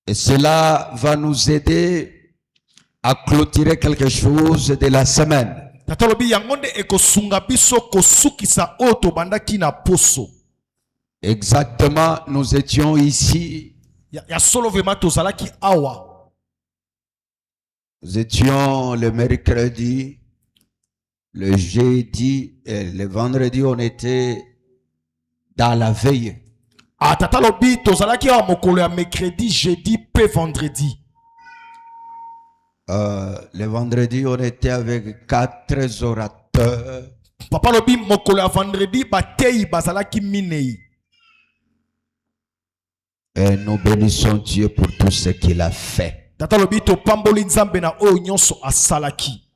Et cela va nous aider à clôturer quelque chose de la semaine. Exactement, nous étions ici. Nous étions le mercredi, le jeudi et le vendredi, on était dans la veille. Mercredi, jeudi, pe vendredi. Le vendredi, on était avec 4 orateurs. Papa lobi mokolo vendredi batei bazalaki minei. Et nous bénissons Dieu pour tout ce qu'il a fait. Tata lobi to pamboli nzambe na oyo nyonso asalaki.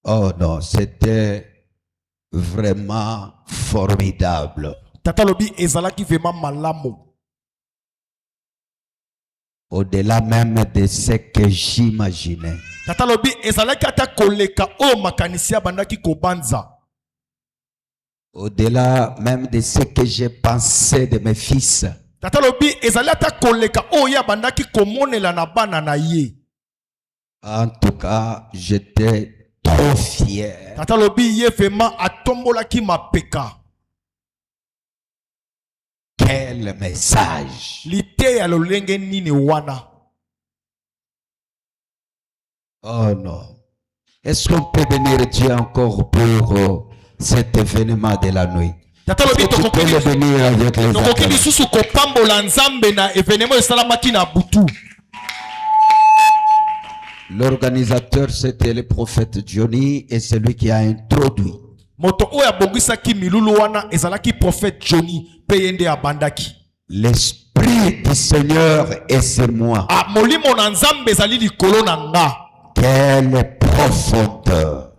Oh non, c'était vraiment formidable. Tata lobi ezalaki vraiment malamu. Au-delà même de ce que j'imaginais. Tata lobi ezalaki ata koleka o makanisia bandaki kobanza. Au-delà même de ce que j'ai pensé de mes fils. Tata lobi ezalaki ata koleka o ya bandaki komonela na bana na ye. En tout cas, j'étais trop fier. Tata lobi ye vraiment atombolaki mapeka. Quel message! Lite ya lolenge nini wana. Oh non. Est-ce qu'on peut bénir Dieu encore pour cet événement de la nuit? Est-ce que tu peux le bénir avec les autres? L'organisateur, c'était le prophète Johnny et c'est lui qui a introduit. L'esprit du Seigneur est sur moi. Quelle profondeur.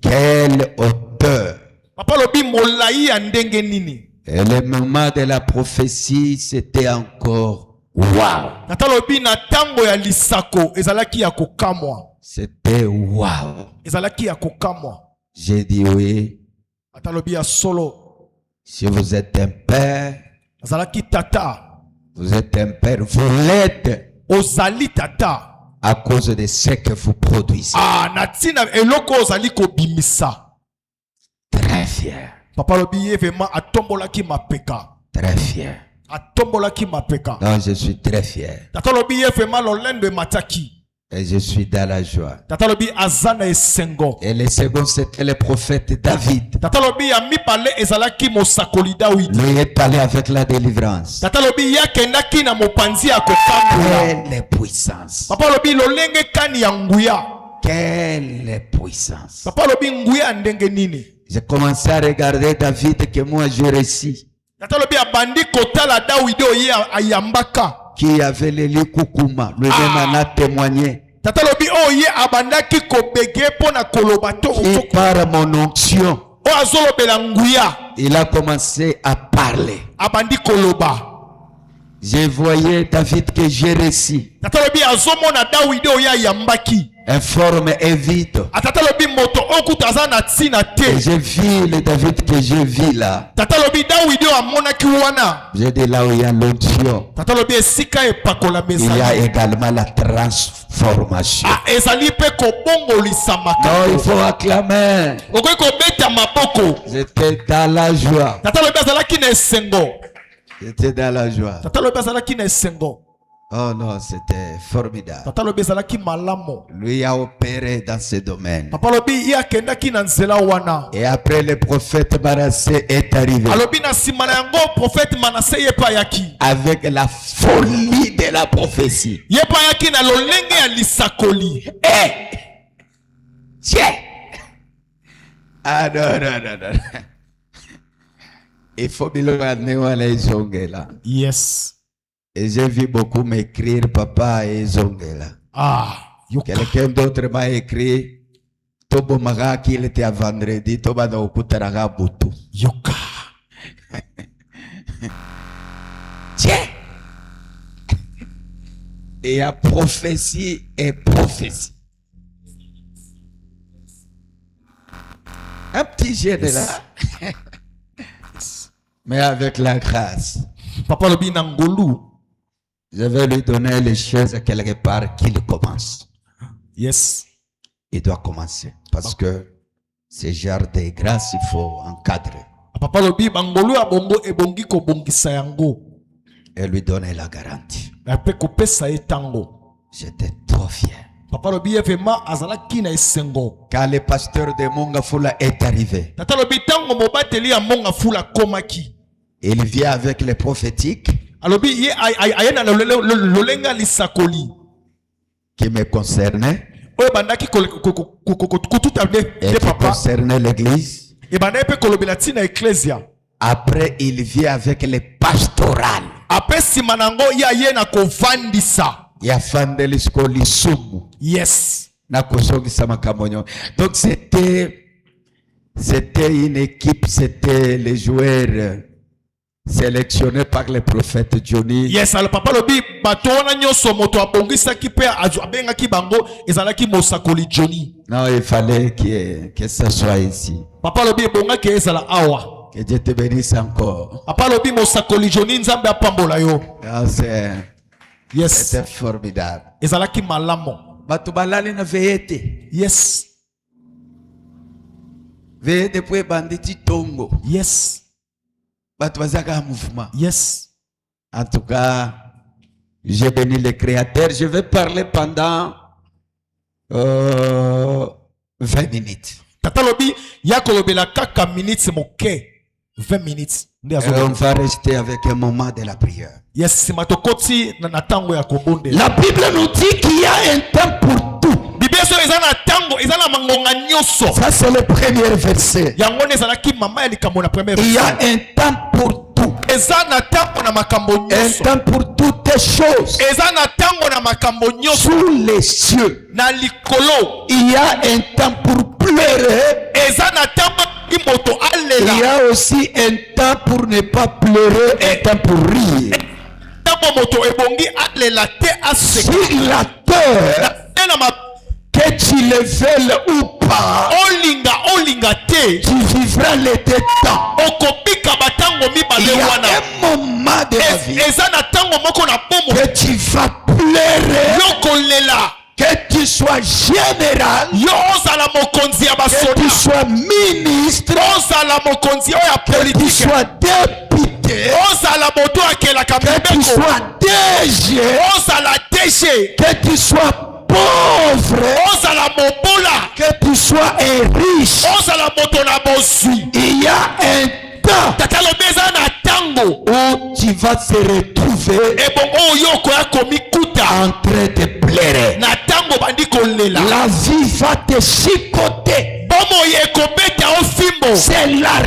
Quelle hauteur. Et le moment de la prophétie, c'était encore wow. C'était wow. J'ai dit oui. Si vous êtes un père, vous êtes un père, vous l'êtes à cause de ce que vous produisez. Très fier. Très fier. Non, je suis très fier. Et je suis dans la joie. Et le second, c'était le prophète David. Lui est allé avec la délivrance. Quelle puissance. Quelle puissance. J'ai commencé à regarder David que moi j'ai réussi. Qui avait le likukuma, lui-même en a témoigné. Qui par mon onction, il a commencé à parler. Je voyais David que j'ai réussi. Informe et vide. Et j'ai vu le David que j'ai vu là. J'ai dit là où il y a l'onction, il y a également la transformation. Non, il faut acclamer. J'étais dans la joie. J'étais dans la joie. Oh non, c'était formidable. Lui a opéré dans ce domaine. Et après, le prophète Manassé est arrivé. Avec la folie de la prophétie. Tiens! Ah non, non, non, non. Il faut bien le les là. Yes. Et j'ai vu beaucoup m'écrire papa et Zongela. Quelqu'un d'autre m'a écrit Tobo Maga qu'il était à vendredi, Toba no Kutaraga Butu. Yoka. Tiens. Et il y a prophétie et prophétie. Un petit jeune là. Mais avec la grâce, Papa lobi na ngolu. je vais lui donner les choses quelque part qu'il commence. Yes. Il doit commencer. Parce que ce genre de grâce, il faut encadrer. Papa lobi bangolu ya bongo ebongi ko bongisa yango. Et lui donner la garantie. Ape ko pesa etango. J'étais trop fier. Papa lobi evema azalaki na esengo. Quand le pasteur de Mongafula est arrivé, Tata lobi tango mobateli ya monga fula komaki. il vient avec les prophétiques Alobi ye ayena lolenga lisakoli. qui me concernaient Oyo bandaki kututa et de qui papa. concernaient l'église. E bandaki pe kolobela tina ecclesia. Après, il vient avec les pastorales. Ape sima nango ya ye na kovandisa. Yafandeli skoli sumu. Yes. Na kusongisa makambo. Donc c'était une équipe, c'était les joueurs sélectionnés par le prophète Johnny. Yes, alors papa lobi bato wana nyoso moto abongisaki pe abengaki bango ezalaki mosakoli Johnny. Non, il fallait que ça soit ici. Papa lobi bongaki ezala awa. Que Dieu te bénisse encore. Papa lobi mosakoli Johnny nzambe apambola yo. Ah, Yes. c'était formidable. Ezalaki malamo. Batu balali na veillete. Yes. Veillete pour banditi tongo. Yes. Batu bazaka mouvement. Yes. En tout cas, j'ai béni le Créateur. Je vais parler pendant 20 minutes. Tata lobi ya kolobela kaka minutes moke. 20 minutes. Et on va rester avec un moment de la prière. Yes, simatokoti na tango ya kobonde. La Bible nous dit qu'il y a un temps pour tout. Biblia so ezana tango ezana mangonga nyoso. Ça c'est le premier verset. Yango ezalaki mama ya likambo na premier verset. Il y a un temps pour tout. Ezana tango na makambo Un nyoso. temps pour toutes choses. Ezana tango na makambo nyoso. Sous les cieux, Na likolo. il y a un temps pour pleurer. Ezana tango imoto Il alela. y a aussi un temps pour ne pas pleurer, un temps pour rire. Tango moto ebongi alela te aseka. Sur la terre, Na ma que tu le veuilles ou pas, olinga te. tu vivras les deux temps. Okobika batango Il y mibale a wana. un moment de la vie Ezana tango moko na bomo. que tu vas pleurer, Yokolela. que tu sois général, Yo ozala mokonzi ya que tu basoda. sois ministre, Ozala mokonzi oyo ya que tu politike. sois député, Ozala moto akelaka que tu mibeko. sois DG, Ozala DG. que tu sois pauvre, Ozala mobola. que tu sois un riche. Ozala moto na bozwi. Il y a un temps Tata lobi eza na tango. où tu vas te retrouver Ebongo oyo okoya komikuta. en train de pleurer. Na tango bandi kolela. La vie va te chicoter. Bomo ekobeta o fimbo. C'est la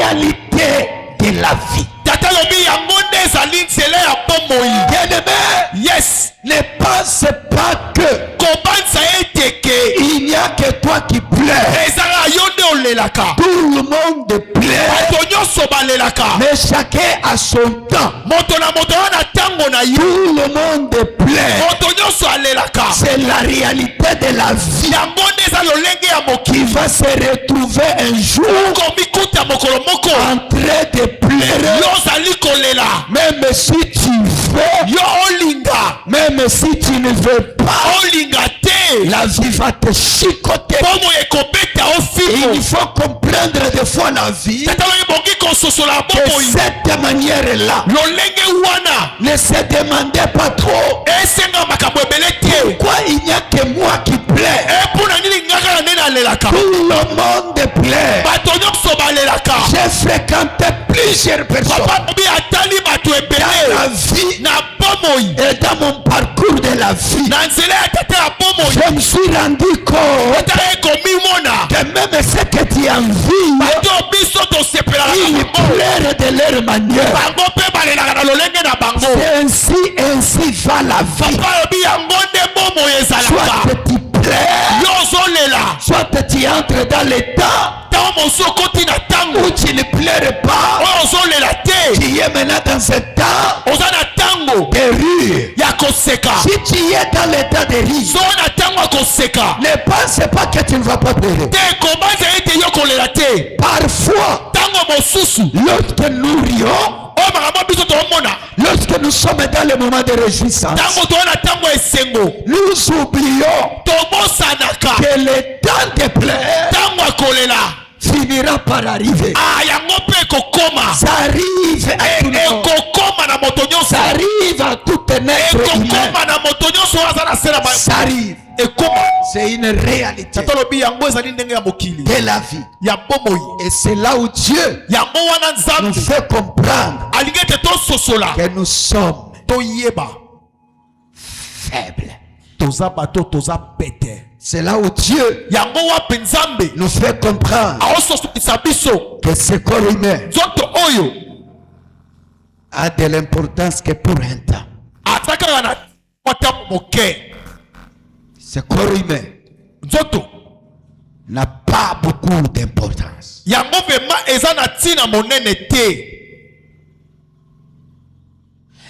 réalité de la vie. Tata lobi yango nde ezali nzela ya bomoi. Bien-aimé, Yes. ne pense pas que Kobanza eteke. il n'y a que toi qui pleures. Ezala yo nde olelaka. Tout le monde pleure, Bato nyonso balelaka. mais chacun a son temps. Moto na moto wana tango na yo. Tout le monde pleure. Moto nyonso alelaka. C'est la réalité de la vie Yango nde eza lolenge ya qui mokili. va se retrouver un jour Komikuta mokolo moko. en train de pleurer. Yo ozali kolela. Même si tu veux, Yo olinga. même si tu ne veux pas, Olinga te. la vie va te chicoter. Bomo ekobeta o Et fimbo. il faut comprendre des fois la vie Tata oyo ebongi kososola que bomoi. cette manière-là, Lolenge wana. ne se demandez pas trop Esenga makambo ebele te. pourquoi il n'y a que moi qui pleure. Epona nini ngaka na nde nalelaka. Tout le monde pleure. Bato nyonso balelaka. J'ai fréquenté plusieurs personnes Papa lobi atali bato dans ebele. la vie Na bomoi. et dans mon parcours de la vie. Na nzela ya tata ya bomoi. Je me suis rendu compte Tata ekomimona. que même ce que tu envies, Bato biso tosepelaka ils na bango. pleurent de leur manière. Bango mpe balelaka na lolenge na bango. C'est ainsi va la vie. Papa lobi yango nde bomoi ezalaka. Soit tu pleures, Yo ozolela. soit tu entres dans l'état Ntango mosu okoti na tango. où tu ne pleures pas. Oyo ozolela te. Tu es maintenant dans ce temps Oza na tango de rire. ya koseka. Si tu es dans l'état de rire, So na tango ya koseka. ne pense pas que tu ne vas pas pleurer. Te kobanza ete yo kolela te. Parfois, Tango lorsque nous rions, lorsque nous sommes dans le moment de réjouissance, nous oublions que le temps de pleurs finira par arriver. Ça arrive à tout le monde. Ça arrive à tout un être humain. Ça arrive. C'est une réalité de la vie. Et c'est là où Dieu nous fait comprendre que nous sommes faibles. C'est là où Dieu nous fait comprendre que ce corps humain a de l'importance que pour un temps. Ce corps humain n'a pas beaucoup d'importance.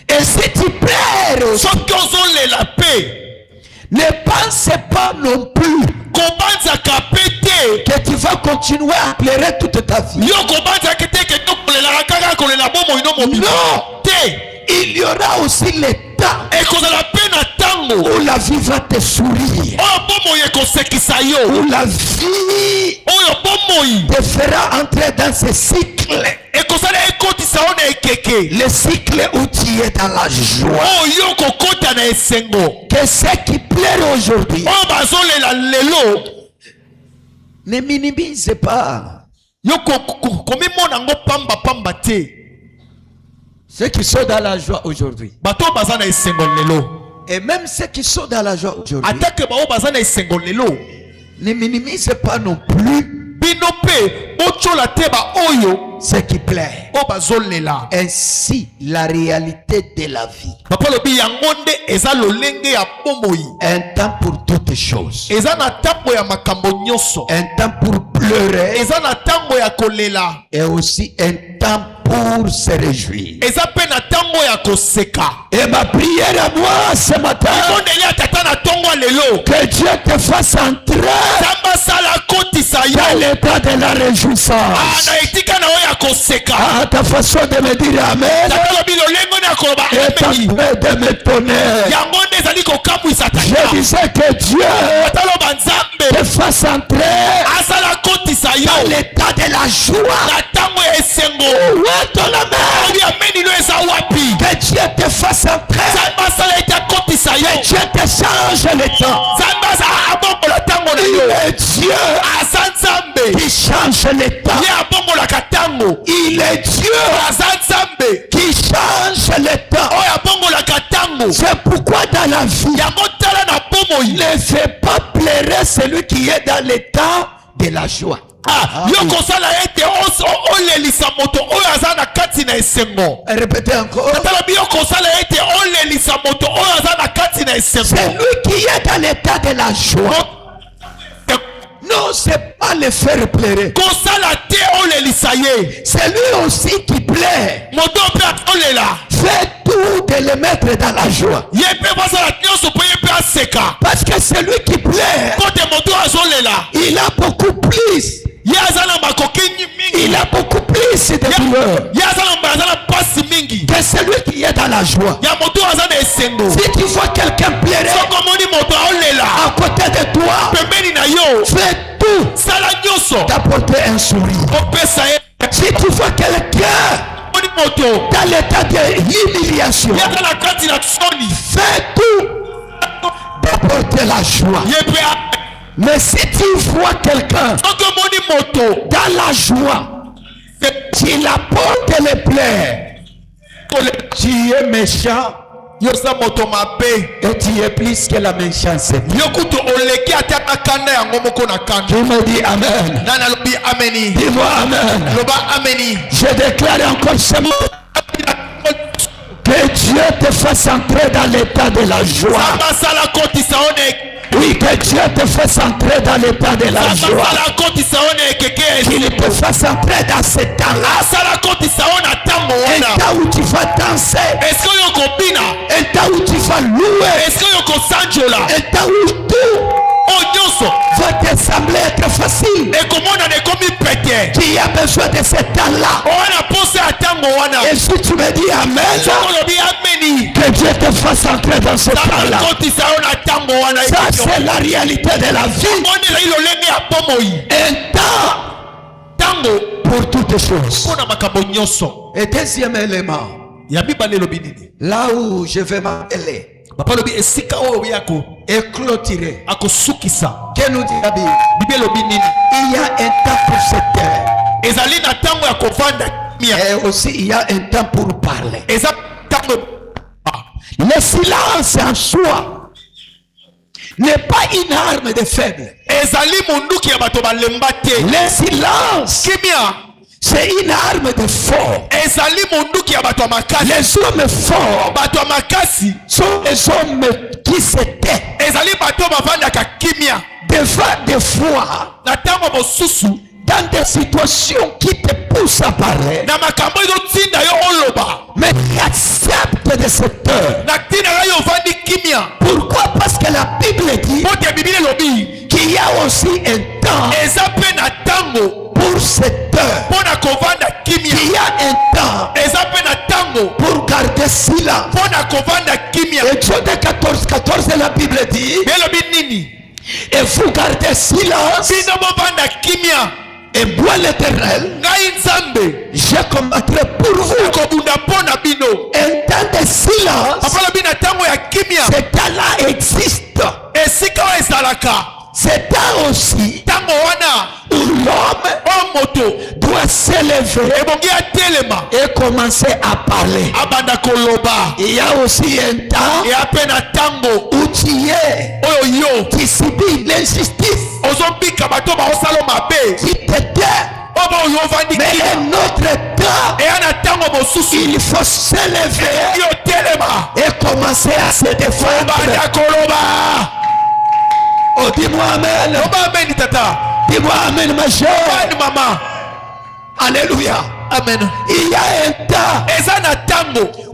Et si tu pleures aussi, ne pense pas non plus que tu vas continuer à pleurer toute ta vie. Non, il y aura aussi le temps où la vie va te sourire, où la vie te fera entrer dans ce cycle. Le cycle où tu es dans la joie. Que ceux qui pleurent aujourd'hui ne minimise pas. Ceux qui sont dans la joie aujourd'hui, et même ceux qui sont dans la joie aujourd'hui, ne minimise pas non plus ce qui plaît. Ainsi la réalité de la vie. Un temps pour toutes choses. Un temps pour pleurer. Et aussi un temps pour se réjouir. Et ma prière à moi ce matin, que Dieu te fasse entrer dans l'état de la réjouissance. Ta façon de me dire amen est en train de m'étonner. Je disais que Dieu te fasse entrer dans l'état de la joie. Où est ton amen? Que Dieu te fasse entrer. Que Dieu te change le temps. Il est Dieu qui change le temps. Il est Dieu qui change le temps. C'est pourquoi dans la vie, ne fais pas pleurer celui qui est dans l'état de la joie. Répétez encore. Celui qui est dans l'état de la joie, non, c'est pas le faire pleurer. C'est lui aussi qui plaît. Fais tout de le mettre dans la joie. Parce que celui qui plaît, il a beaucoup plus. Il a beaucoup plus de douleur que celui qui est dans la joie. Si tu vois quelqu'un pleurer à côté de toi, fais tout d'apporter un sourire. Si tu vois quelqu'un dans l'état d'humiliation, fais tout d'apporter la joie. Mais si tu vois quelqu'un dans la joie, tu l'apportes les plaies, tu es méchant et tu es plus que la méchanceté. Tu me dis amen. Dis-moi amen. Je déclare encore ce mot. Que Dieu te fasse entrer dans l'état de la joie. Oui, que Dieu te fasse entrer dans l'état de la joie. Qu'il te fasse entrer dans ce temps-là. Un temps où tu vas danser. Un temps où tu vas louer. Un temps où tout va te sembler être facile. Tu as besoin de ce temps-là. Et si tu me dis Amen, que Dieu te fasse entrer dans ce temps-là. Ça, c'est la réalité de la vie. Un temps pour toutes choses. Et deuxième élément, là où je vais m'appeler et clôturer. Que nous dit la Bible? Il y a un temps pour cette terre. Et aussi il y a un temps pour parler. Le silence en soi n'est pas une arme de faible. Le silence, c'est une arme de fort. Les hommes forts sont les hommes qui se taisent. Des fois, dans des situations qui te poussent à parler, mais qui acceptent de se taire. Pourquoi? Parce que la Bible dit qu'il y a aussi un temps pour se taire. Il y a un temps pour garder silence. Et Exode 14, la Bible dit, et vous gardez silence, et moi l'Éternel, je combattrai pour vous. Un temps de silence, ce temps-là existe. C'est temps aussi où l'homme doit s'élever et commencer à parler. Il y a aussi un temps où tu es, qui subit l'injustice, qui te tait. Mais un autre temps, il faut s'élever et commencer à se défendre. Oh, dis-moi amen. Dis-moi amen, ma chère. Alléluia. Amen. Il y a un temps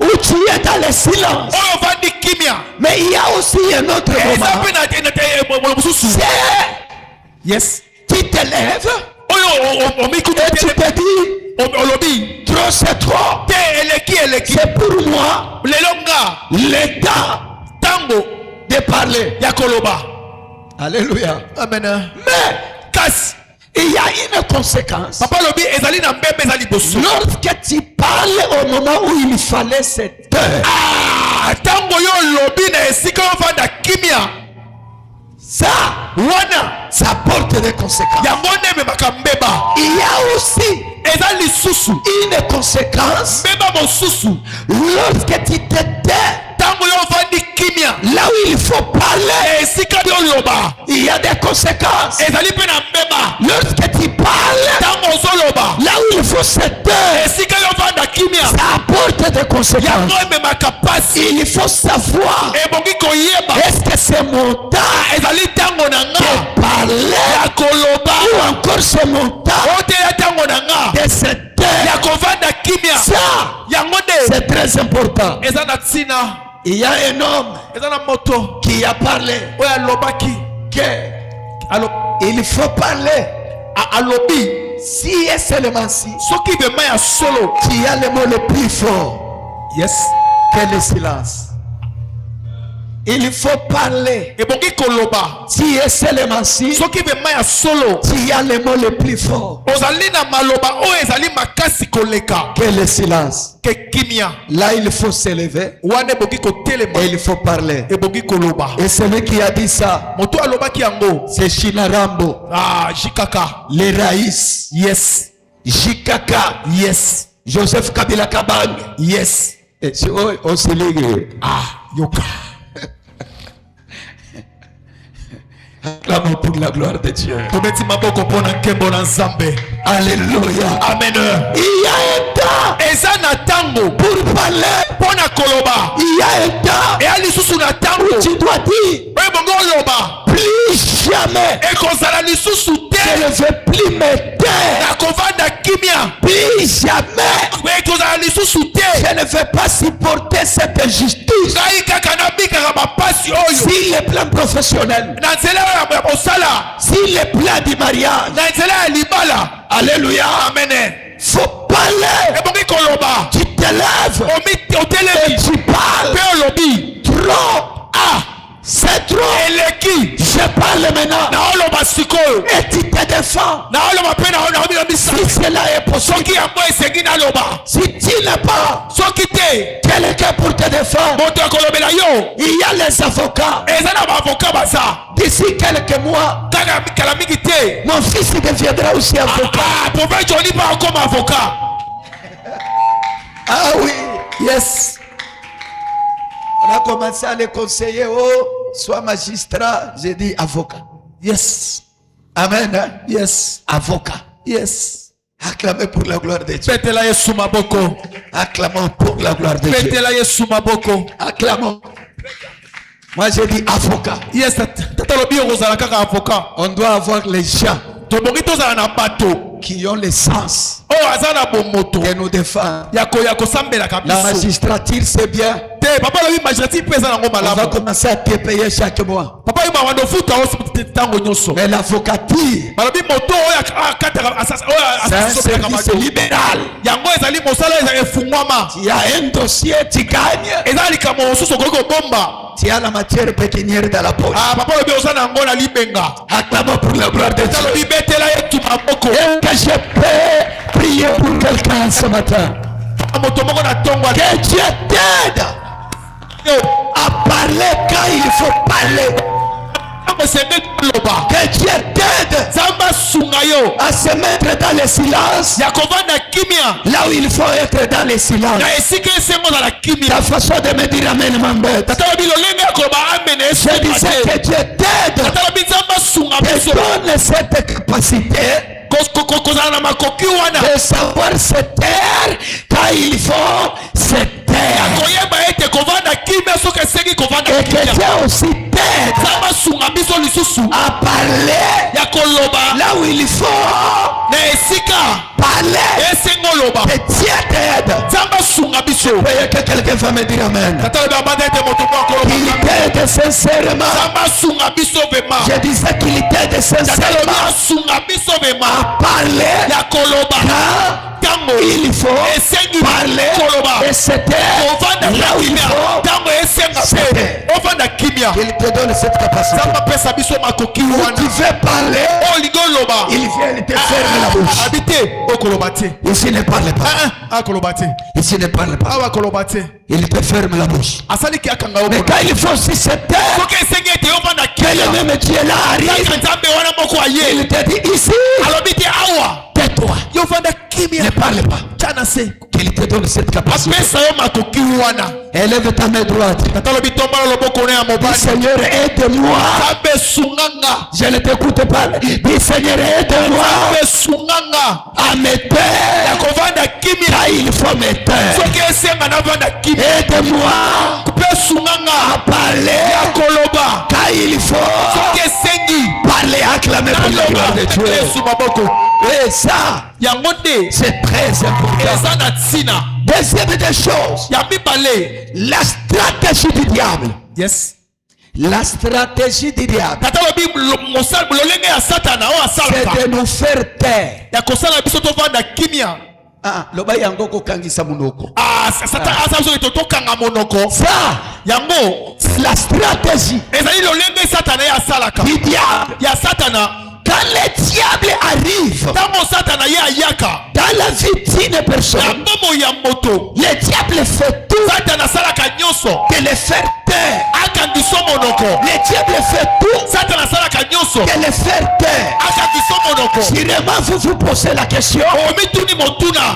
où tu es dans le silence. Mais il y a aussi un autre moment. Yes. Tu te lèves et tu te dis, trop c'est trop. C'est pour moi le temps de parler. Alléluia. Amen. Mais il y a une conséquence. Lorsque tu parles au moment où il fallait se taire, ça porte des conséquences. Il y a aussi une conséquence lorsque tu te tais. Là où il faut parler, il y a des conséquences. Lorsque tu parles, là où il faut se taire, ça apporte des conséquences. Il faut savoir, est-ce que c'est mon temps de parler ou encore c'est mon temps de se taire? Ça, c'est très important. Il y a un homme qui a parlé qu'il faut parler. Si et seulement si tu as le mot le plus fort, yes, que le silence. Il faut parler. Si et seulement si tu as le mot le plus fort, que le silence. Là il faut s'élever et il faut parler. Et celui qui a dit ça, c'est Shinarambo. Les Raïs. Yes. Jikaka. Yes. Joseph Kabila Kabang. Yes. Et c'est aussi les Yoka. Acclamons pour la gloire de Dieu. Alléluia. Amen. Il y a un temps pour parler. Il y a un temps où tu dois dire plus jamais je ne veux plus me taire. Plus jamais je ne veux pas supporter cette injustice. Si le plan professionnel, si le plan du mariage, Alléluia. Amen. Faut parler. Tu te lèves. Et tu parles. Trop. C'est trop. Je parle maintenant. Et tu te défends. Si cela est possible. Si tu n'as pas quelqu'un pour te défendre, il y a les avocats. D'ici quelques mois, mon fils deviendra aussi avocat. Ah oui, yes. On a commencé à les conseiller. Oh, sois magistrat. J'ai dit avocat. Yes. Amen. Hein? Yes. Avocat. Yes. Acclamez pour la gloire de Dieu. Acclamons pour la gloire de Dieu. Acclamons. Moi j'ai dit avocat. Yes. On doit avoir les gens qui ont le sens de nous défendre. La magistrature c'est bien. On va commencer à te payer chaque mois. Mais l'avocature, c'est un service libéral. Il y a un dossier, tu gagnes. Tu as la matière pécuniaire dans la poche. Acclamons pour la gloire de Dieu. Est-ce que je peux prier pour quelqu'un ce matin? Que Dieu t'aide à parler quand il faut parler. Que Dieu t'aide à se mettre dans le silence là où il faut être dans le silence. Ta façon de me dire amen m'embête. Je disais que Dieu t'aide, te donne cette capacité de savoir se taire quand il faut se taire. Et que Dieu aussi t'aide à parler là où il faut parler. Que Dieu t'aide. Et que quelqu'un va me dire amen. Il t'aide sincèrement. Je disais qu'il t'aide sincèrement à parler quand il faut parler et se taire là où il faut se taire. Il te donne cette capacité. Où tu veux parler, il vient te fermer la bouche. Ici ne parle pas. Ici ne parle pas. Il te ferme la bouche. Mais quand il faut aussi se taire, que le même Dieu là arrive, il te dit ici, tais-toi. Ne parle pas. Qu'il te donne cette capacité. Élève ta main droite. Dis Seigneur, aide-moi. Je ne t'écoute pas. Dis Seigneur, aide-moi à me taire quand il faut me taire. Aide-moi à parler quand il faut parler. Acclamer pour la gloire de Dieu. Et ça, c'est très important. Deuxième des choses, la stratégie du diable. Yes. La stratégie du diable, c'est de nous faire taire. Loba yango kokangisa munoko. Ça, la stratégie du diable. Quand le diable arrive dans la vie d'une personne, le diable fait tout de le faire taire. Le diable fait tout de le faire taire. Si vraiment vous vous posez la question,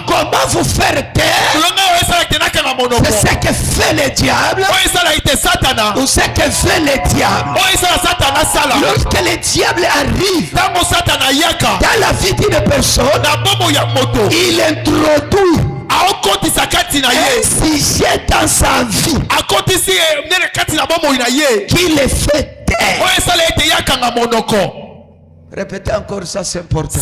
comment vous faire taire? C'est ce que fait le diable ou ce que fait le diable. Lorsque le diable arrive dans la vie d'une personne, il introduit un sujet dans sa vie qui le fait taire. Répétez encore ça, c'est important.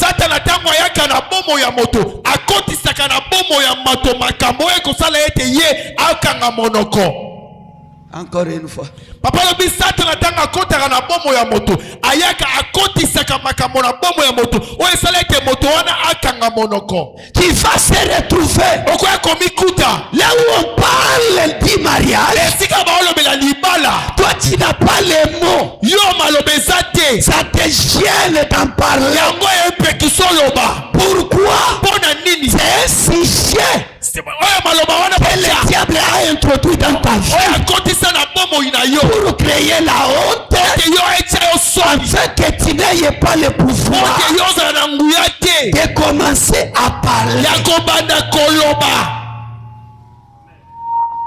Encore une fois. Papa lobi Satan atanga kotaka na bomo ya moto. Ayaka akotisaka makambo na bomo ya moto. Oye salete moto wana akanga monoko. Tu vas se retrouver Okoya komikuta. là où on parle du mariage. Esika baolobe la libala. Toi tu n'as pas les mots. Yo malobe zate. Ça te gêne d'en parler. Yango epe kisoloba. Pourquoi? Pona nini? C'est un sujet Oya maloba wana que le bacha. diable a introduit dans ta vie Oya kotisa na bomo ina yo. pour créer la honte, Te yo echa yo soni. afin que tu n'aies pas le pouvoir Te yo zala na nguya te. de commencer à parler. Yako banda koloba.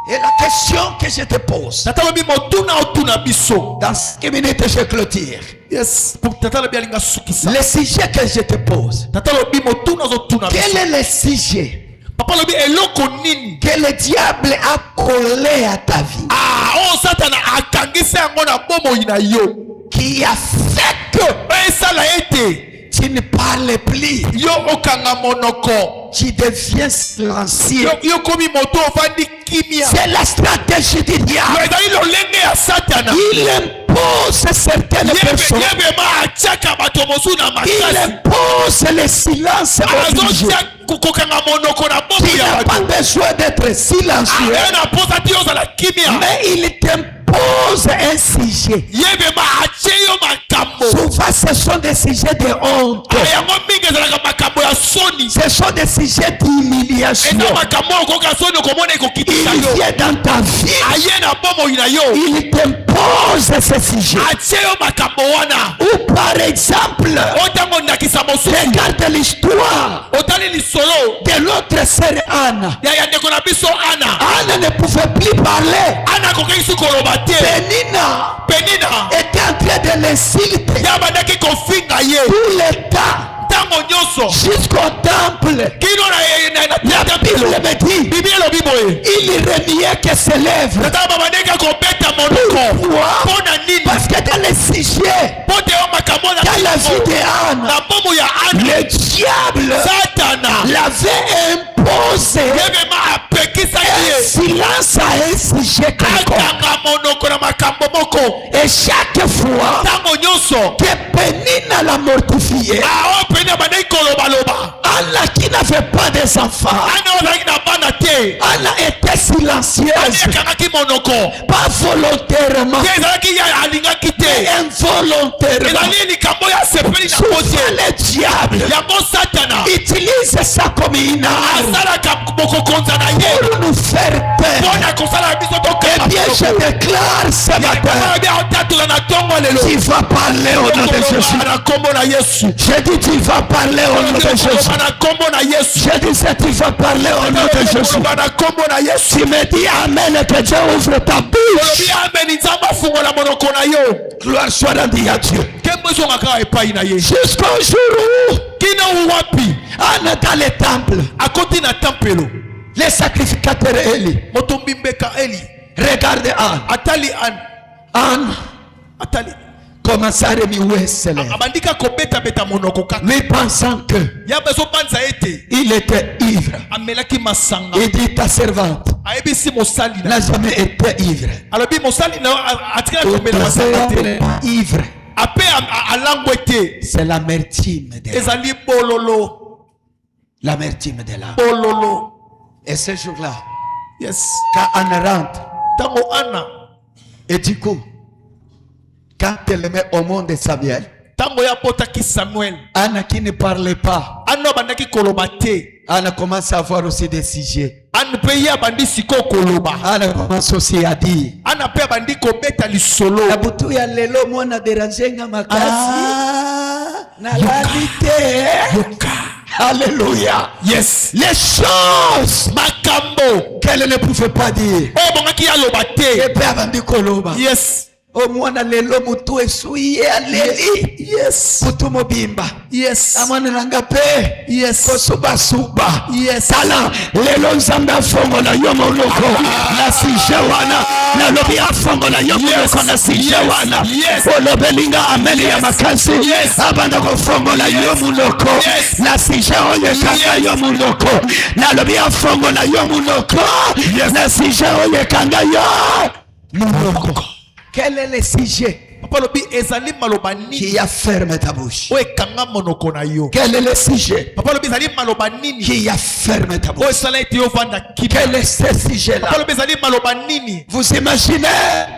Et la question que je te pose, Tata lobi motuna otuna biso. dans 5 minutes je clôture. Yes, pour tata lobi alinga sukisa. Le sujet que je te pose, Tata lobi motuna zotuna biso. quel est le sujet Papa lobi eloko nini? que le diable a collé à ta vie, Ah, on satana akangisa yango na bomo ina yo. qui a fait que Esala ete tu ne parles plus, yo okanga monoko. tu deviens silencieux. Yo komi moto ovandi kimia. C'est la stratégie du diable. Ezali lolenge ya Satana. Il impose certaines personnes. Yebe ma atiaka bato mosusu na Il makasi. impose le silence obligé. Azotia kokanga monoko na bomo Tu ya n'as pas bato. besoin d'être silencieux, Ayana posa ti ozala kimia. mais il t'impose un sujet. Yebe ma atie yo makambo. Souvent, ce sont des sujets de honte. Yango mingi ezalaka makambo ya soni. Ce sont des sujets d'humiliation. Eza makambo okoka soni okomona ekokitisa Il yo. vient dans ta vie. Aye na bomo ina yo. Il t'impose ce sujet. Atie yo makambo wana. Ou par exemple, Otango ndakisa mosusu. regarde l'histoire Otali lisolo. de notre sœur Anna. Ya ndeko na biso Ana. Anna ne pouvait plus parler. Ana akokaki koloba te. Penina Penina. était en train de l'insulter Ya bandaki kofinga ye. tout le temps Ntango nyonso. jusqu'au temple. Kino La na Bible me dit, Bibi elobi boye. il reniait que ses lèvres. Tata babandeka kobeta monoko. Pourquoi? Pona nini? Parce que dans le sujet, Pote yo makambo na dans la vie d'Anna, na bomo ya Ana. le diable Satana. l'avait imposé Yebe ma apekisa un ye. silence à un sujet quelconque. Atanga monoko na makambo moko. Et chaque fois Ntango nyonso. que Pénina l'a mortifié, Ao pena bandaki koloba loba. Anna qui n'avait pas des enfants, Ana ozalaki na bana te. Anna était silencieuse, Ani akangaki monoko. pas volontairement, Te ezalaki ya alingaki te. involontairement. Ezali likambo ya sepeli na Souvent pote. le diable Yango Satana utilise ça comme une arme asalaka bokokonza na ye. pour nous faire peur. Mpona kosala biso Eh bien, je tokema. déclare ce matin, Bien otatola na ntongo lelo. tu vas parler au nom de Jésus. Na kombo na Yesu. Je dis, tu vas parler au nom de Jésus. Na kombo na Yesu. Je dis, tu vas parler au nom de Jésus. Na kombo na Yesu. Tu me dis Amen, que Dieu ouvre ta bouche. Olobi amen nzambe afungola monoko na yo. Gloire soit rendue à Dieu. Kembo ezongaka epai na ye. Jusqu'au jour où Kino wapi Anna dans le temple, akoti na tempelo. les sacrificateurs Eli, Moto mbimbeka Eli. regarde Anne. Atali an. Anne Atali. commença à remuer ses lèvres, Abandika kobeta beta monoko kaka. lui pensant que Ya bezo banza ete. il était ivre. Amelaki masanga. Il dit, ta servante Ayebisi mosali na. n'a jamais été ivre. Alobi mosali na atika Ou komela ta masanga te. servante ivre. Ape alangwe te. C'est l'amertume de l'âme. Ezali bololo. L'amertume de l'âme. Bololo. Et ce jour-là, Yes. quand Anne rentre, Tango Ana. et du coup, quand elle met au monde Samuel, Tango ya potaki Samuel. Anne qui ne parlait pas, Ano bandaki koloba te. Anne commence à avoir aussi des sujets. An pe ya bandi siko koloba. Anne commence aussi à dire, Ana pe bandi kobeta lisolo. na butu ya lelo mwana derangenga makasi na lalite. Yoka. Alléluia. Yes. Les choses Makambo. qu'elle ne pouvait pas dire. Oh bongaki ya loba te. Et puis avant de koloba. Yes. O mwana lelo mutu esuye aleli. Yes. Mutu mobimba. Yes. Amwana nanga pe. Yes. Kosuba suba. Yes. Tala lelo nzambe afongola yo moloko na sije wana. Na lobi afongola yo moloko na sije wana. Yes. Olobelinga ameli ya makasi. Yes. Abanda kofongola yo moloko Yes. na sije oye kanga yo moloko. Na lobi afongola yo moloko na sije oye kanga yo monoko. Quel est le sujet Papa lobi ezali maloba nini qui a fermé ta bouche? o ekanga monoko na yo? Quel est le sujet Papa lobi ezali maloba nini qui a fermé ta o bouche? esala ete yo vanda kimia? Quel est ce sujet-là? Papa lobi ezali maloba nini Vous imaginez?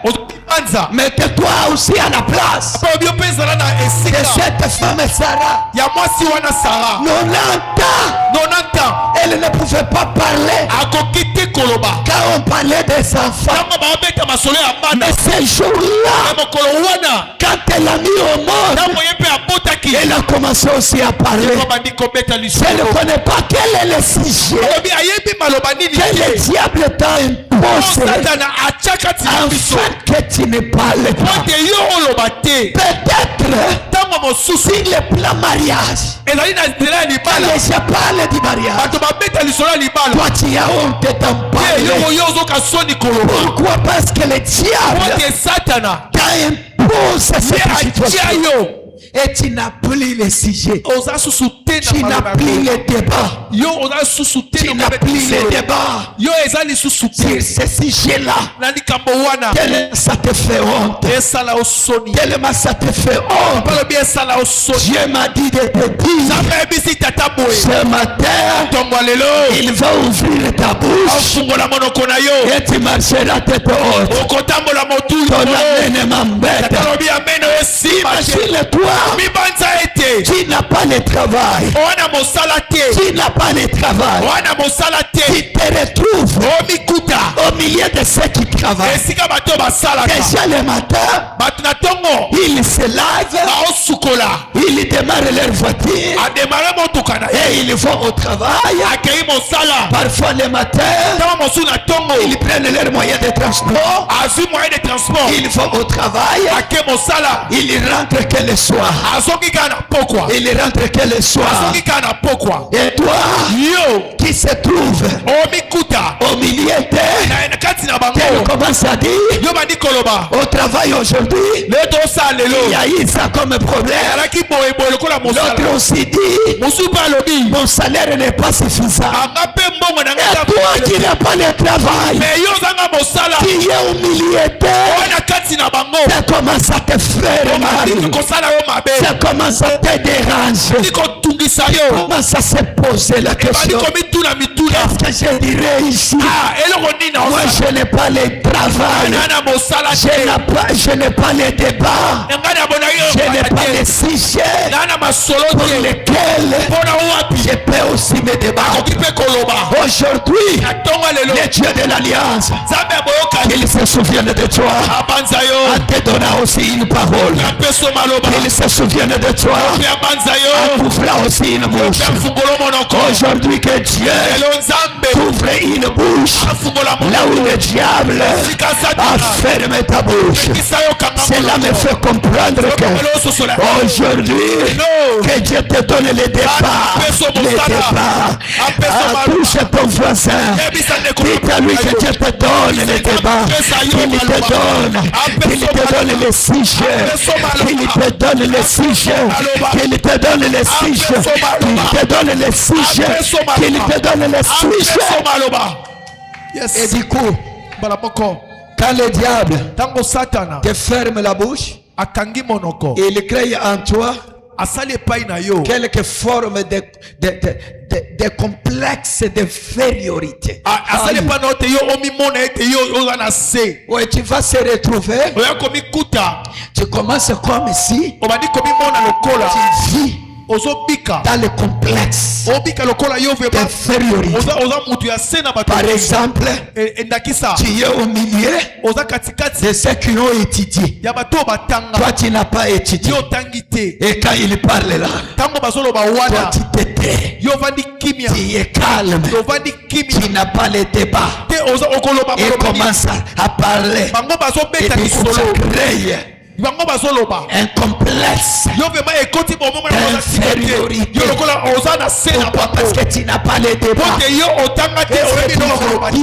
ozobanza? Mettez-toi aussi à la place Papa lobi yo mpe ezala na de esika cette femme Sarah. ya mwasi wana Sara 90 ans. 90 ans Elle ne pouvait pas parler akoki te koloba quand on parlait des enfants. ntango baobeta masolo ya bana. Mais ce jour-là, Na mokolo wana quand elle a mis au monde, ntango ye mpe abotaki elle a commencé aussi à parler. bandi kobeta Je ne lisolo connais pas quel est le sujet lobi ayebi maloba nini que le te diable t'a imposé satana atya kati na biso afin que tu ne parles po pas. ete yo oloba te. Peut-être ntango mosusu sur le plan mariage, ezali na nzela ya quand libala les gens parlent du mariage, bato babeta lisolo ya libala toi tu as honte d'en te yoko parler. yo ozoka soni koloba Pourquoi? Parce que le po diable ete satana t'a imposé ye cette atya situation. yo Et tu n'as plus le sujet. oza susu te Tu na n'as maloba plus yango. le débat. yo oza susu te Tu na n'as kobeta plus le lisolo. débat yo eza lisusu sur te ce sujet-là. na likambo wana Tellement ça te fait honte. esala osoni Tellement ça te fait honte. balobi esala osoni Dieu m'a dit de te dire nzambe ayebisi tata boye ce matin, ntongo ya lelo il va ouvrir ta bouche afungola monoko na yo et tu marcheras tête haute. okotambola motu Ton likolo. amène m'embête. tata lobi ameno esima te Imagine-toi, mibanza ete tu n'as pas le travail. owana mosala te Tu n'as pas le travail. owana mosala te Tu te retrouves omikuta au milieu de ceux qui travaillent. esika bato basalaka Déjà le matin, bato na ntongo ils se lavent, baosukola ils démarrent leur voiture ademare motuka na ye et ils vont au travail. akei mosala Parfois le matin, ntango mosusu na ntongo ils prennent leur moyen de transport. azwi moyen de transport Ils vont au travail. ake mosala Ils rentrent que le soir. azongi kaka na pokwa Ils rentrent que le soir. azongi kaka na pokwa Et toi, yo qui se trouve omikuta au milieu de, na kati na bango elle commence à dire, yo bandi koloba au travail aujourd'hui, lelo tosala il y lelo a eu ça comme problème. alaki boyeboye lokola mosala L'autre aussi dit, mosusu mpe alobi mon salaire n'est pas suffisant. anga mpe mbongo na ngai Et toi qui n'as pas le travail, me yo ozanga mosala qui est au milieu de, wana kati na bango ça commence à te faire mal. kosala yo mabe Ça commence à te déranger. bandi kotungisa yo Commence à se poser la bandi question. komituna mituna Qu'est-ce que je dirais ici? eloko nini na Moi, osala je n'ai pas le travail. nga na mosala Je n'ai pas le débat. nga na bona Je n'ai yo pas le sujet nga na masolo pour te lequel mpona wapi je peux aussi me débattre. akoki mpe koloba Aujourd'hui, na ntongo lelo le Dieu de l'Alliance, nzambe aboyokani il se souvient de toi abanza yo en te donnant aussi une parole. apeso maloba Il se souvient de toi mpe abanza en yo t'ouvrant aussi une bouche. mpe afungolo monoko Aujourd'hui, que Dieu lelo nzambe t'ouvre une bouche afungola là où le diable sika a satana fermé ta bouche. ekisa yo kanga Cela me fait comprendre que lelo ososola aujourd'hui, que Dieu te donne le débat. Le débat. Touche ton voisin. Dites à lui que Dieu te donne le débat. Qu'il te donne. Qu'il te donne le sujet. Qu'il te donne le sujet. Qu'il te donne le sujet. Qu'il te donne le sujet. Qu'il te donne le sujet. Et du coup, mbala moko quand le diable ntango satana te ferme la bouche, akangi monoko il crée en toi asali epai na yo quelque forme de complexe d'infériorité. asali epai na yo te yo omimona ete yo oza na se Oui, tu vas se retrouver, oya komikuta tu commences comme si obandi komimona lokola tu vis ozobika dans le complexe obika lokola yo vema d'infériorité. oza mutu ya se na bato Par exemple, endakisa tu es au milieu oza katikati de ceux qui ont étudié. ya bato oyo batanga Toi, tu n'as pas étudié. yo otangi te Et quand il parle là, ntango bazoloba toi, wana tu te tais. yo ovandi kimia Tu es calme. ovandi kimia Tu n'as pas le débat. te oza okoloba Et maloba nini. commence à parler. bango Et bazobeta puis, ça lisolo crée bango bazoloba un complexe. yo vema ekoti bomomona Infériorité. yo lokola oza na se na Pourquoi? Parce bango que tu n'as pas le débat. pote yo otanga te Qu'est-ce que oyebi tu no vas okoloba dire?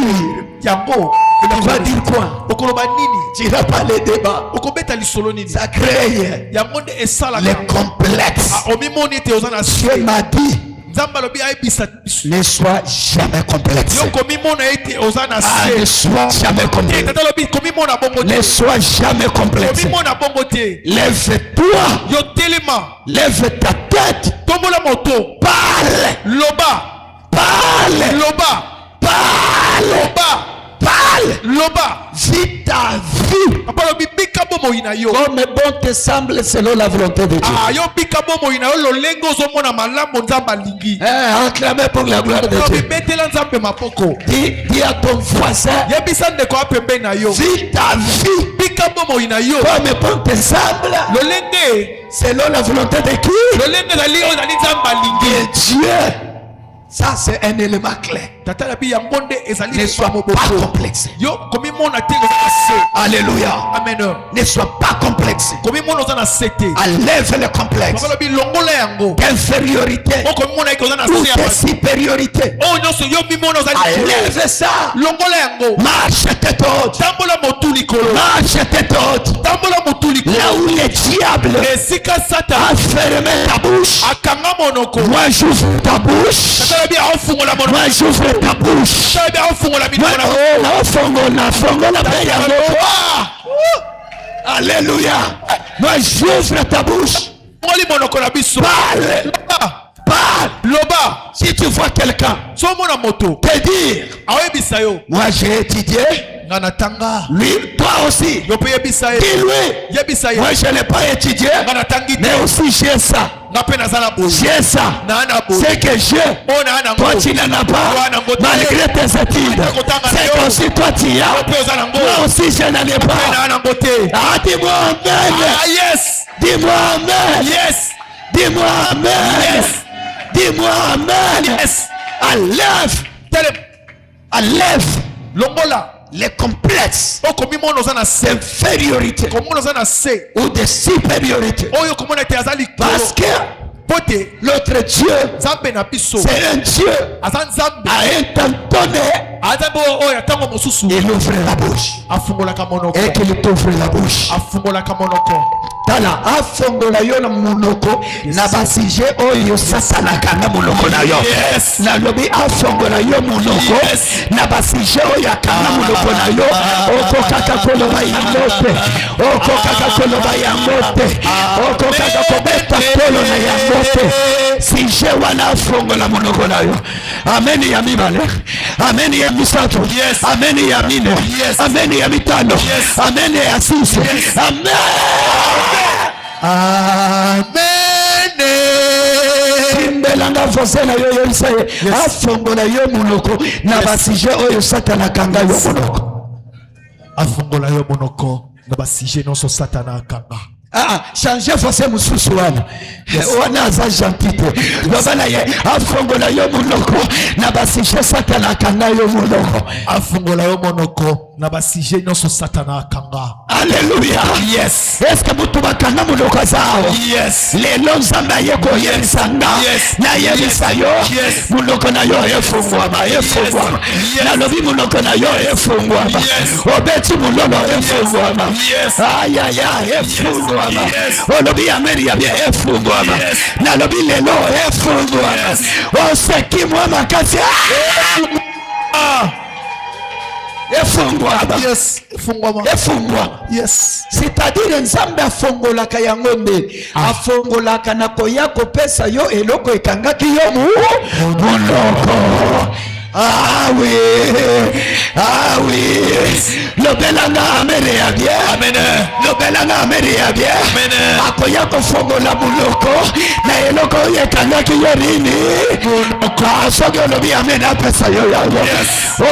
yango Tu vas dire quoi? okoloba nini Tu n'as pas le débat. okobeta lisolo nini Ça crée yango nde esalaka le complexe. omimoni ete oza na Dieu se m'a dit Ne sois jamais complexé. Ne sois jamais complexé. Ne sois jamais complexé. Lève-toi. Lève ta tête. Parle. Parle. Vis ta vie comme bon te semble selon la volonté de Dieu. Acclamez pour la gloire de Dieu. Dis à ton voisin, vis ta vie comme bon te semble selon la volonté de qui? De Dieu. Ça, c'est un élément clé. Ne sois pas complexé. Alléluia. Amen. Ne sois pas complexé. Enlève le complexe d'infériorité ou de supériorité. Enlève ça. Marche tête haute. Marche tête haute. Là où le diable a fermé ta bouche, moi j'ouvre ta bouche. Moi j'ouvre ta bouche. Alléluia. Moi j'ouvre ta bouche. Parle. Si tu vois quelqu'un te dire, moi j'ai étudié, lui, toi aussi, dis-lui, moi je n'ai pas étudié, mais aussi j'ai ça. J'ai ça. C'est que je, toi tu n'en as pas, malgré tes études. C'est que aussi toi tu as, moi aussi je n'en ai pas. Ah, dis-moi amen. Dis-moi amen. Dis-moi amen. Dis-moi amen. Enlève les complexes d'infériorité ou de supériorité. Parce que l'autre Dieu, c'est un Dieu à un temps donné. Il ouvre la bouche et qu'il t'ouvre la bouche. Tala afongola yo na munoko na basije oyo satana kana munoko na yo. Na lobi afongola yo munoko na basije oyo kana munoko na yo. Oko kaka koloba yangote. Oko kaka koloba yangote. Oko kaka kobeta kolo na yangote. Sije wana afongola munoko na yo. Amen ya mibale. Amen ya misato. Amen ya mine. Amen ya mitano. Amen ya sisi. Amen. Amen. Belanga fosela yo yo isaye afongola yo munoko na basije oyo satana kanga yo munoko. Afongola yo munoko na basije no so satana kanga. Changer forcé mususu wana. Wana za gentité. Lobana ye afongola yo munoko na basije satana kanga yo munoko. Afongola yo munoko na basije no so satana kanga. Alléluia. Yes. Est-ce que mutu bakanga munoko zao? Yes. Lelo nzamba yeko yensanga. Na yebisa yo. Munoko na yo efungwa ma efungwa. Na lobi munoko na yo efungwa ma. Obeti munoko efungwa ma. Ay ay ay efungwa ma. Olobi ameri ya bien efungwa ma. Na lobi lelo efungwa ma. Oseki mwa makasi. Efungwa. C'est-à-dire nzambe afongolaka yango nde afongolaka na koya kopesa yo eloko ekangaki yo munoko. Ah oui. Lobelanga amere ya bien. Amen. Lobelanga amere ya bien. Amen. Akoya kofongola munoko na eloko ekangaki yo nini munoko. Soki olobi amene apesa yo yango.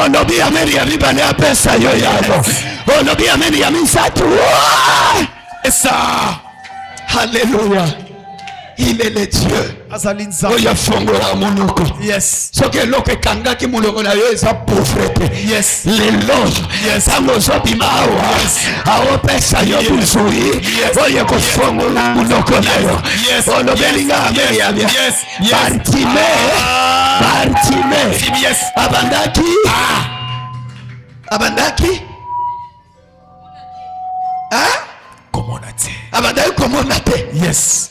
Olobi amene ya mibale apesa yo yango. Olobi amene ya misatu. Esa. Alléluia. Il est le Dieu. Oya fongola munoko. Yes. Soki eloko ekangaki munoko na yo eza pauvreté. Yes. Lelo. Sango zobima awa. Aopesa yo buzui. Oya kofongola munoko na yo. Olobelinga ameri ya bien. Bartime. Abandaki. Comment on a dit? Abandaki comment on a dit? Yes.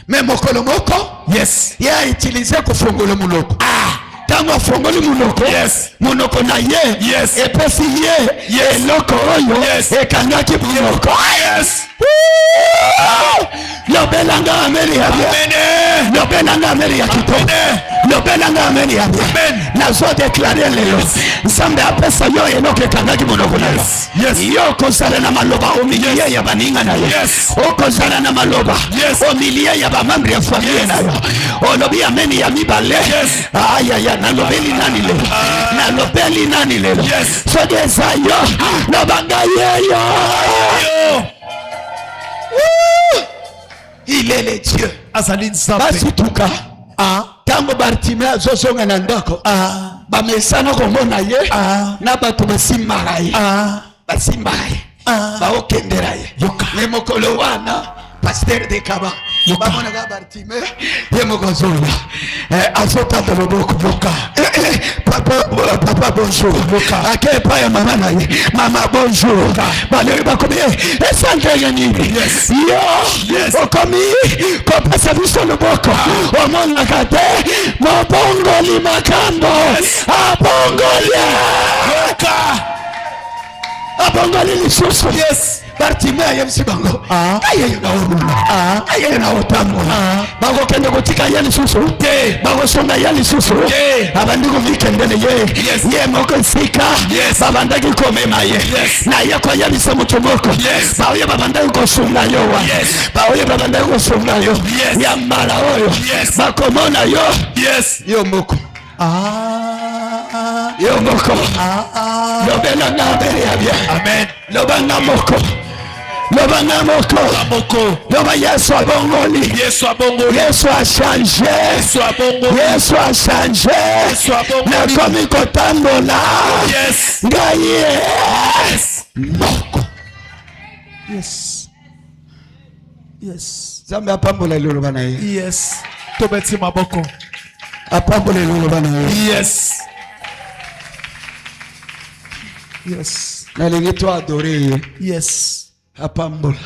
mais mokolo moko yes ya utiliser kufungola munoko tango afongoli munoko yes munoko na ye yes epesi ye eloko oyo yes ekangaki munoko yes lobelanga ameri ya bien lobelanga ameri ya kitoko lobelanga ameri ya bien nazo déclarer lelo nzambe apesa yo eloko ekangaki munoko na yo yo kozala na maloba omilie ya baninga na yo okozala na maloba omilie ya bamambre ya famille na yo olobi ameni ya mibale ayaya nalobeli nani lelo nalobeli nani lelo soki eza yo lobanga yeyo il est le Dieu azali nzambe basituka tango Bartimée azozonga na ndako bamesana komona ye na bato basimbaka ye basimbaka ye baokendela ye me mokolo wana pasteur de Kaba bamonaka Bartimée ye mokozonga azotanda loboko papa bonjour ake epai ya mama na ye mama bonjour baleli bakomi esantenge nini yo okomi kopesa biso loboko omonaka te mobongoli makambo abongoli lisusu Bartimée ayebisi bango ayeyo na olula ayeyo na otambola bakokende kotika ye lisusu te bakosonga ye lisusu abandi komikendele ye moko esika babandaki komema ye naye koyebisa moto moko baoyo babandaki kosunga yo wa baoyo babandaki kosunga yo ya mbala oyo bakomona yo moko yo moko lobelanga mbele ya bien amen lobanga moko loba Yesu abongoli Yesu a changé Yesu a changé nakomi kotambola ngai moko Nzambe apambola liloba na ye tobeti maboko apambola liloba na ye nalingi to adore ye apambola